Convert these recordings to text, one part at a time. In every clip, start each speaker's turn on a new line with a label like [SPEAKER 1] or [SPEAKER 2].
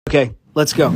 [SPEAKER 1] Okay, let's go.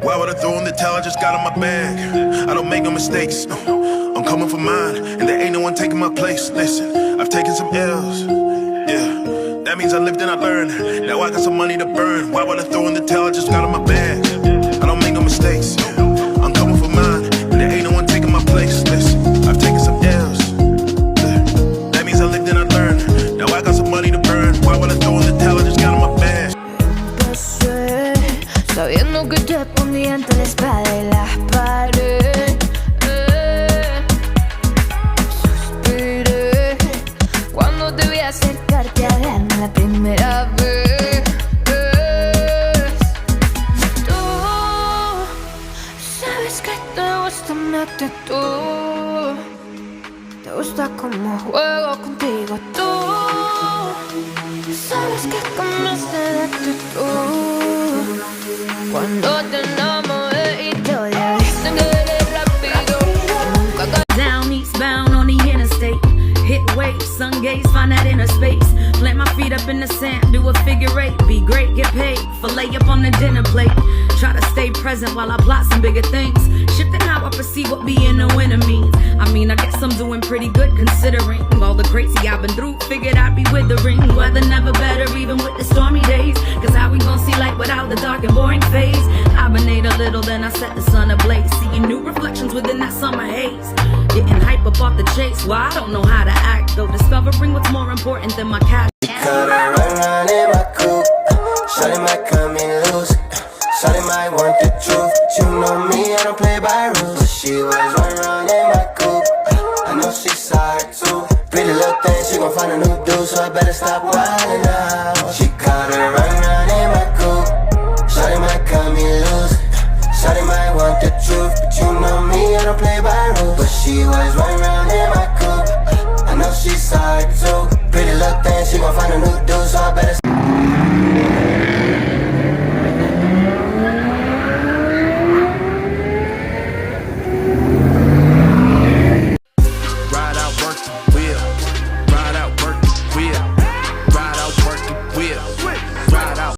[SPEAKER 2] Why would I throw in the towel? I just got in my bag. I don't make no mistakes. No, I'm coming for mine, and there ain't no one taking my place. Listen, I've taken some L's. Yeah, that means I lived and I learned. Now I got some money to burn. Why would I throw in the towel? I just got in my bag. I don't make no mistakes. I'm coming for mine, and there ain't no one taking my place. Listen, I've taken some L's. Yeah, that means I lived and I learned. Now I got some money to burn. Why would I throw in the towel? I just got in my bag.
[SPEAKER 3] Sabiendo que te ponía entre la espada y la pared, suspiré cuando te vi acercarte a darme la primera vez. Tú sabes que te gusta mi actitud, te gusta como juego contigo. Tú sabes que cambiaste de actitud cuando te enamoré y te volviste querer rápido.
[SPEAKER 4] Down eastbound on the interstate. Hit waves, sun gaze, find that inner space. Plant my feet up in the sand, do a figure eight. Be great, get paid, fillet up on the dinner plate. Try to stay present while I plot some bigger things. Shifting how I perceive what being a winner means. I mean, I guess I'm doing pretty good considering all the crazy I've been through. Figured I'd be withering. Weather never better, even with the stormy days. Cause how we gon' see light without the dark and boring phase? Hibernate a little, then I set the sun ablaze. Seeing new reflections within that summer haze. Getting hype up off the chase. Well, I don't know how to act, though. Discovering what's more important than my cash.
[SPEAKER 5] Come and run round in my coupe. Shawty might come in loose. Shawty might want the truth. You know me, I don't play by rules. She was run round in my coupe. I know she's sorry too. Pretty little thing, she gon' find a new dude, so I better stop wildin' out.